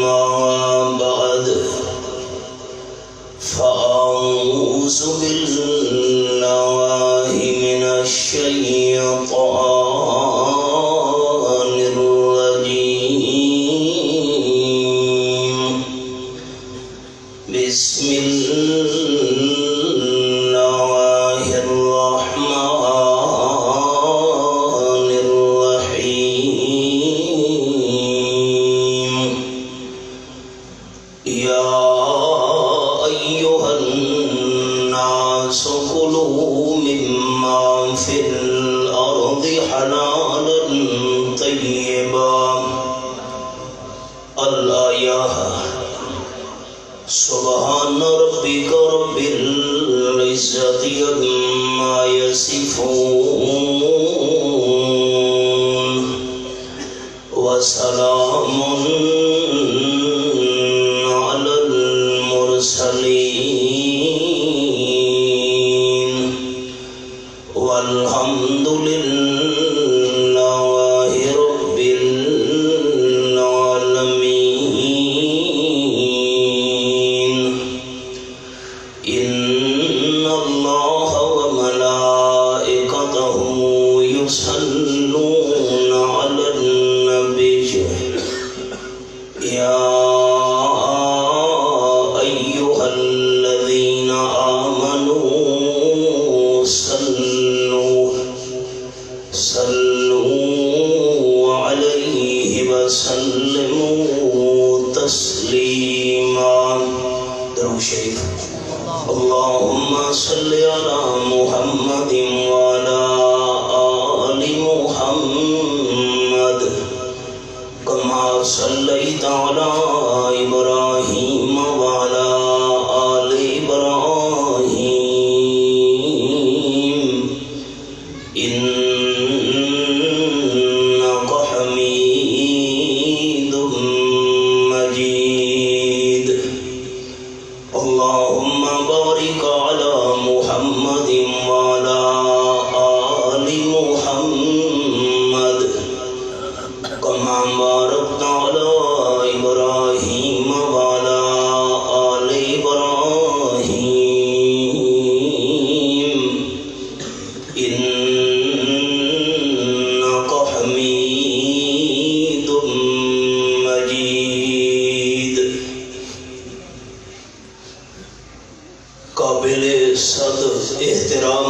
أما بعد فأعوذ بالله من الشيطان الرجيم. بسم الله الرحمن الرحيم. يا أيها الناس كلوا مما في الأرض حلالا طيبا. الآية. سبحان ربك رب العزة عما يصفون وسلام على المرسلين والحمد لله رب العالمين. إن الله وملائكته يصلون على النبي. يا أيها الذين آمنوا صلوا عليه وسلموا تسليما. درود شریف. اللهم صل على محمد وعلى آل محمد كما صليت على إبراهيم وعلى آل إبراهيم إنك حميد مجيد. اللهم بارك على محمد وعلى آل محمد كما باركت على إبراهيم وعلى آل إبراهيم إنك حميد مجيد. قابل صدر احترام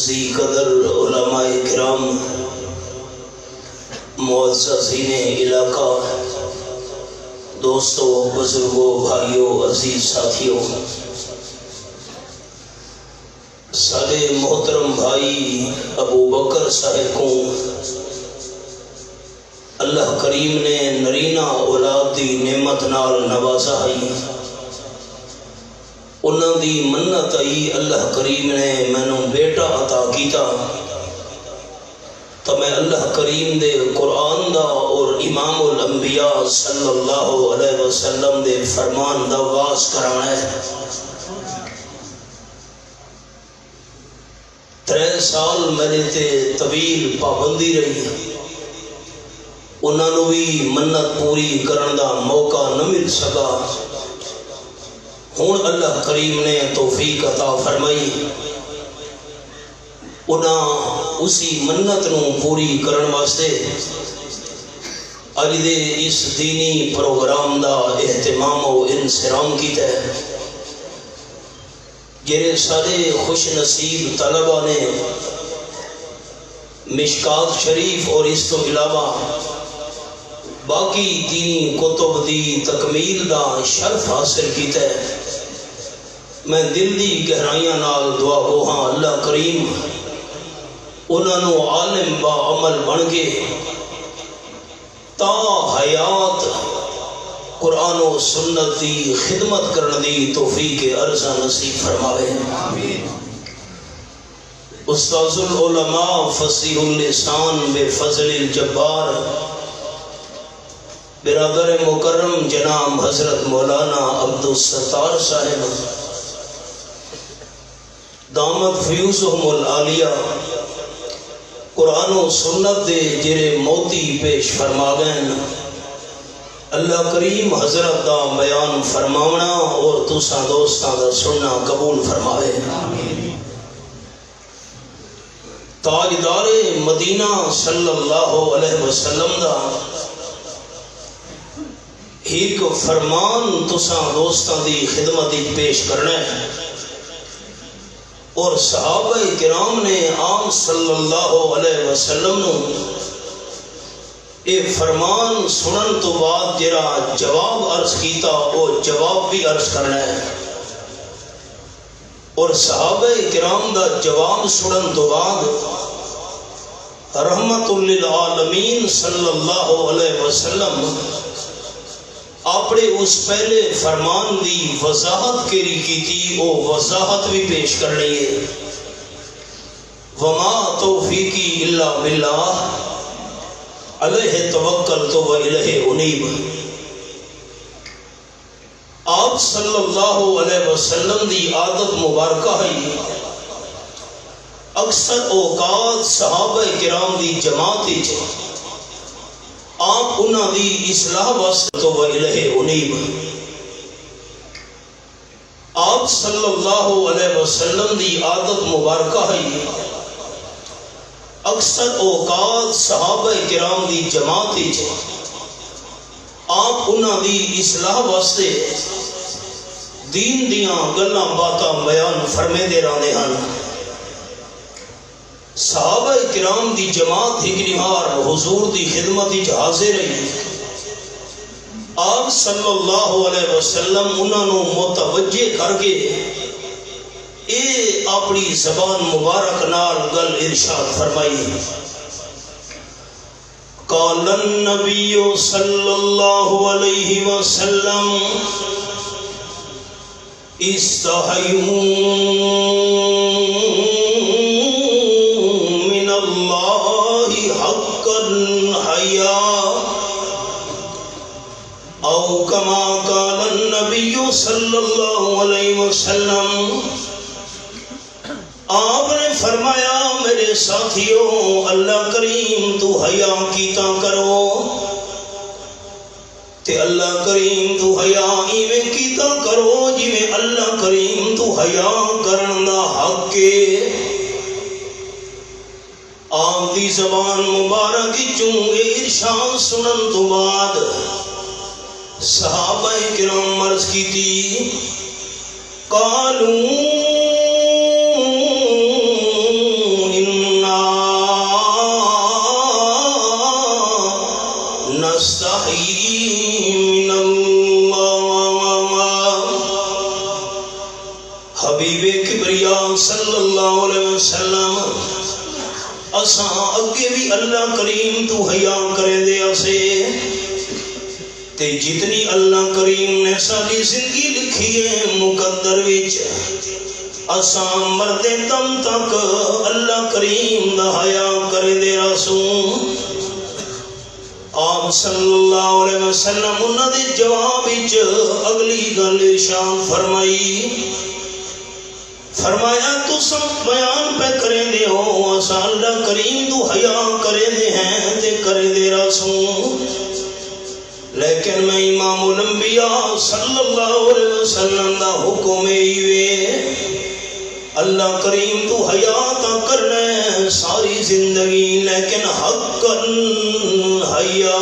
ذی قدر علماء کرام، معززین علاقہ، دوستوں، بزرگوں، بھائیوں، عزیز ساتھیوں، سارے محترم بھائی ابو بکر صاحب کو اللہ کریم نے نرینہ اولاد دی نعمت نال نوازا ہے. انہاں دی منت آئی اللہ کریم نے مینوں بیٹا عطا کیتا تو میں اللہ کریم دے قرآن دا اور امام الانبیاء صلی اللہ علیہ وسلم دے فرمان دا واز کرانا ہے. 3 سال میرے تے طویل پابندی رہی، انہاں نو بھی منت پوری کرن دا موقع نہ مل سکا. ہن اللہ کریم نے توفیق عطا فرمائی، انہاں اسی منت نو پوری کرن واسطے اج دے اس دینی پروگرام دا اہتمام و انصرام کیتا ہے. جڑے سارے خوش نصیب طلبہ نے مشکات شریف اور اس تو علاوہ باقی دینی کتب دی تکمیل دا شرف حاصل کیتا ہے، میں دل دی گہرائیاں نال دعا گو ہاں اللہ کریم انہاں نو عالم با عمل بن کے تا حیات قرآن و سنت دی خدمت کرن دی توفیق عرضہ نصیب فرماوے. استاذ العلماء فصیح اللسان بے فضل الجبار برادر مکرم جناب حضرت مولانا عبدالستار صاحب دامت فیوزہم العالیہ قرآن و سنت دے جڑے موتی پیش فرما گئے اللہ کریم حضرت دا بیان فرماونا اور تساں دوستاں دا سننا قبول فرماوے. تاجدار مدینہ صلی اللہ علیہ وسلم دا ایک فرمان تساں دوستاں دی خدمت پیش کرنا ہے. اور صحابہ کرام نے عام صلی اللہ علیہ وسلم نو اے فرمان سنن تو بعد جڑا جواب عرض کیتا وہ جواب بھی عرض کرنا ہے. اور صحابہ کرام دا جواب سنن تو بعد رحمت للعالمین صلی اللہ علیہ وسلم اپنے اس پہلے فرمان دی وضاحت کری کی تھی وہ وضاحت بھی پیش کرنی ہے. وما توفیقی الا باللہ علیہ توکلت و الیہ انیب. آپ صلی اللہ علیہ وسلم دی عادت مبارکہ ہے اکثر اوقات صحابہ کرام دی جماعت آپ انہاں دی اصلاح واسطے و الیہ انیب. آپ صلی اللہ علیہ وسلم دی عادت مبارکہ ہے اکثر اوقات صحابہ کرام دی جماعت آپ انہاں دی اصلاح واسطے دین دیاں گلاں باتاں بیان فرمیندے رہندے ہن. صحابہ کرام دی جماعت ہکریہار حضور دی خدمت وچ حاضر رہی. آپ صلی اللہ علیہ وسلم انہاں نو متوجہ کر کے اے اپنی زبان مبارک نال گل ارشاد فرمائی. قال النبی صلی اللہ علیہ وسلم استحیوا من اللہ حق الحیاء او کما قال النبی صلی اللہ علیہ وسلم. آپ نے فرمایا میرے ساتھیوں اللہ کریم تو حیا کیتا کرو تے اللہ کریم تو حیا ایویں کیتا کرو جویں اللہ کریم تو حیا کرن دا حق ہے. آپ دی زبان مبارک چوں ارشاد سنن تو بعد صحابہ کرام عرض کیتی قالوا صلی اللہ علیہ وسلم اساں اگے بھی اللہ کریم تو حیا کرے دے اسے تے جتنی اللہ کریم نے ساری زندگی لکھی ہے مقدر وچ اساں مردے دم تک اللہ کریم دا حیا کرے دے رسول. آپ صلی اللہ علیہ وسلم انہاں دے جواب وچ اگلی گل ارشاد فرمائی. فرمایا تو سب بیان پہ کریں دے ہو اساں اللہ کریم تو حیا کریں دے ہیں تے کریں دے رسول. لیکن میں امام الانبیاء صلی اللہ علیہ وسلم دا حکم ایوے اللہ کریم تو حیا تا کرنا ساری زندگی لیکن حقاً حیا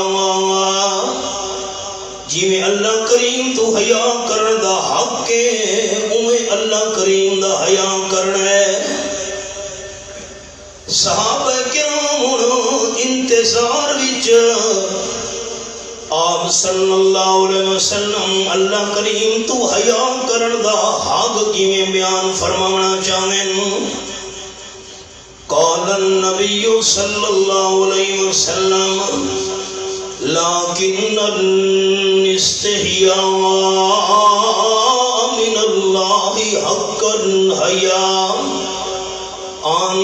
جویں اللہ کریم تو حیا کرن دا حق ہے اویں اللہ کریم دا حیا کرنا ہے. صحابہ کرام انتظار وچ آپ صلی اللہ علیہ وسلم اللہ کریم تو حیا کرن دا حق کیویں بیان فرماونا چاہن. قال النبی صلی اللہ علیہ وسلم لیکن الاستحیاء من اللہ حق الحیاء ان